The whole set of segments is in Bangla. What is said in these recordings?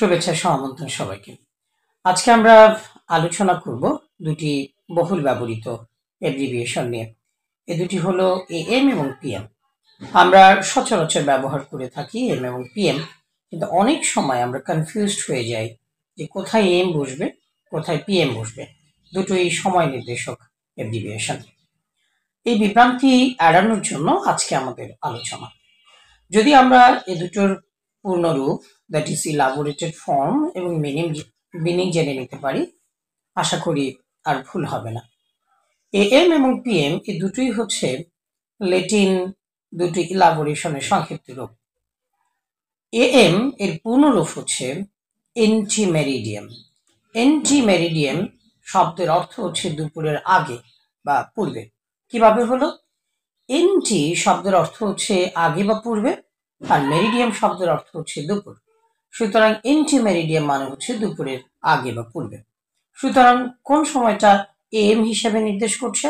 শুভেচ্ছা সমামন্ত্রণ সবাইকে। আজকে আমরা আলোচনা করব দুটি বহুল ব্যবহৃত অ্যাব্রিভিয়েশন নিয়ে। এই দুটি হলো এএম এবং পিএম। আমরা সচরাচর ব্যবহার করে থাকি এম এবং পিএম, কিন্তু অনেক সময় আমরা কনফিউজড হয়ে যাই যে কোথায় এম বসবে, কোথায় পিএম বসবে। দুটোই সময় নির্দেশক অ্যাব্রিভিয়েশন। এই বিভ্রান্তি এড়ানোর জন্য আজকে আমাদের আলোচনা। যদি আমরা এ দুটোর পূর্ণরূপ, দ্যাট ইজ ইলাবোরেটেড ফর্ম এবং মিনিং জেনে নিতে পারি, আশা করি আর ভুল হবে না। এএম এবং পিএম এই দুটোই হচ্ছে ল্যাটিন দুটি ইলাবোরেশনের সংক্ষিপ্ত রূপ। এএম এর পূর্ণরূপ হচ্ছে এন্টিমেরিডিয়াম। এন্টিমেরিডিয়াম শব্দের অর্থ হচ্ছে দুপুরের আগে বা পূর্বে। কিভাবে হলো? এন্টি শব্দের অর্থ হচ্ছে আগে বা পূর্বে, আর মেরিডিয়াম শব্দের অর্থ হচ্ছে দুপুর। সুতরাং এন্টি মেরিডিয়াম মানে হচ্ছে দুপুরের আগে বা পূর্বে। সুতরাং কোন সময়টা এম হিসেবে নির্দেশ করছে?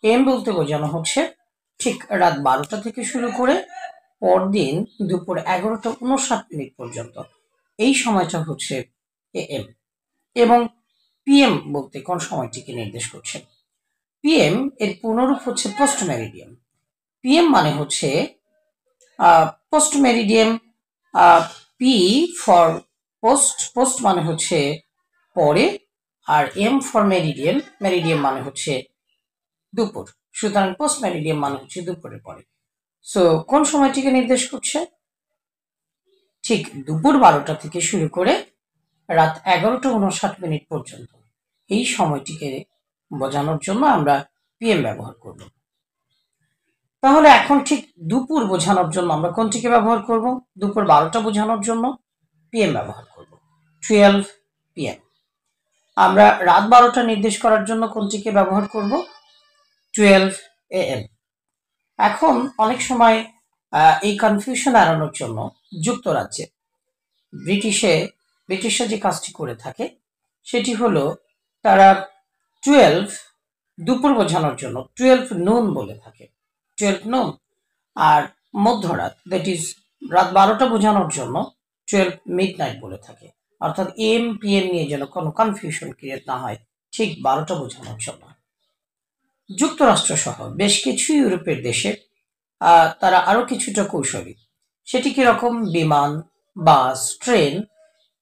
এম বলতে বোঝানো হচ্ছে ঠিক রাত 12টা থেকে শুরু করে পরদিন দুপুর 11টা 59 পর্যন্ত, এই সময়টা হচ্ছে এম। এবং পিএম বলতে কোন সময়টিকে নির্দেশ করছে? পিএম এর পূর্ণরূপ হচ্ছে পোস্ট মেরিডিয়াম। পিএম মানে হচ্ছে post meridiem. P for post, post মানে হচ্ছে পরে, আর এম ফর মেরিডিয়াম, মেরিডিয়াম মানে হচ্ছে দুপুর। সুতরাং পোস্ট মেরিডিয়াম মানে হচ্ছে দুপুরের পরে। সো কোন সময়টিকে নির্দেশ করছে? ঠিক দুপুর 12টা থেকে শুরু করে রাত 11টা 59 পর্যন্ত, এই সময়টিকে বোঝানোর জন্য আমরা পিএম ব্যবহার করব। তাহলে এখন ঠিক দুপুর বোঝানোর জন্য আমরা কোনটিকে ব্যবহার করব? দুপুর 12টা বোঝানোর জন্য পিএম ব্যবহার করব, 12 পিএম। আমরা রাত 12টা নির্দেশ করার জন্য কোনটিকে ব্যবহার করব? 12 এএম। এখন অনেক সময় এই কনফিউশন এড়ানোর জন্য যুক্তরাজ্যে ব্রিটিশরা যে কাজটি করে থাকে সেটি হলো তারা 12 দুপুর বোঝানোর জন্য 12 নুন বলে থাকে, 12 নুন। আর মধ্যরাত, দ্যাট ইজ রাত 12টা বোঝানোর জন্য 12 মিডনাইট বলে থাকে। অর্থাৎ এম পিএম নিয়ে যেন কোনো কনফিউশন ক্রিয়েট না হয়, ঠিক 12টা বোঝানোর জন্য। যুক্তরাষ্ট্র সহ বেশ কিছু ইউরোপের দেশে তারা আরো কিছুটা কৌশলী। সেটি কিরকম? বিমান, বাস, ট্রেন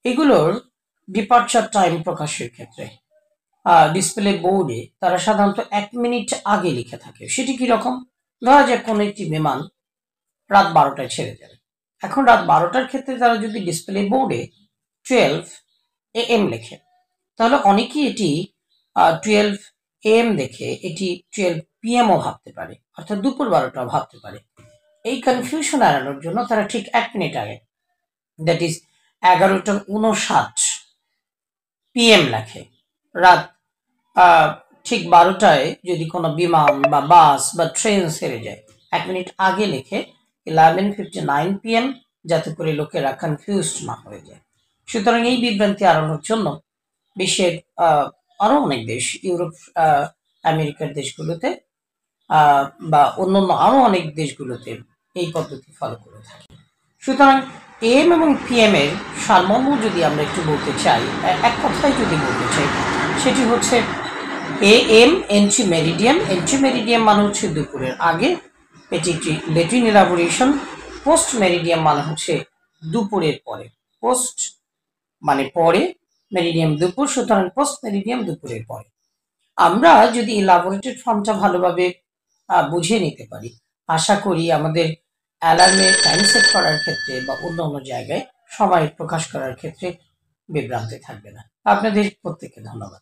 এগুলোর ডিপার্চার টাইম প্রকাশের ক্ষেত্রে ডিসপ্লে বোর্ডে তারা সাধারণত 1 মিনিট আগে লিখে থাকে। সেটি কিরকম? ধরা যাক কোনো একটি বিমান রাত 12টায় ছেড়ে যাবে। এখন রাত 12টার ক্ষেত্রে তারা যদি ডিসপ্লে বোর্ডে 12 এএম লেখে, তাহলে অনেকেই এটি 12 এএম দেখে এটি 12 পিএমও ভাবতে পারে, অর্থাৎ দুপুর 12টাও ভাবতে পারে। এই কনফিউশন এড়ানোর জন্য তারা ঠিক 1 মিনিট আগে, দ্যাট ইজ 11টা 59 পিএম লেখে। রাত ঠিক 12টায় যদি কোনো বিমান বা বাস বা ট্রেন ছেড়ে যায়, 1 মিনিট আগে লেখে 11:59 পিএম, যাতে করে লোকেরা কনফিউজড না হয়ে যায়। সুতরাং এই বিভ্রান্তি এড়ানোর জন্য বিশ্বের আরো অনেক দেশ, ইউরোপ, আমেরিকার দেশগুলোতে বা অন্যান্য আরো অনেক দেশগুলোতে এই পদ্ধতি ফলো করে থাকে। সুতরাং এম এবং পিএম এর সারমর্ম যদি আমরা একটু বলতে চাই, এক কথায় যদি বলতে চাই, সেটি হচ্ছে am anti meridiem. Anti meridiem মানে হচ্ছে দুপুরের আগে, এটি একটি ল্যাটিন ইলাবোরেশন। পোস্ট মেরিডিয়াম মানে হচ্ছে দুপুরের পরে, পোস্ট মানে পরে, মেরিডিয়াম দুপুর, সুতরাং পোস্ট মেরিডিয়াম দুপুরের পরে। আমরা যদি ইলাবোরেটেড ফর্মটা ভালোভাবে বুঝে নিতে পারি, আশা করি আমাদের অ্যালার্মে টাইম সেট করার ক্ষেত্রে বা অন্য অন্য জায়গায় সময় প্রকাশ করার ক্ষেত্রে বিভ্রান্তি থাকবে না। আপনাদের প্রত্যেককে ধন্যবাদ।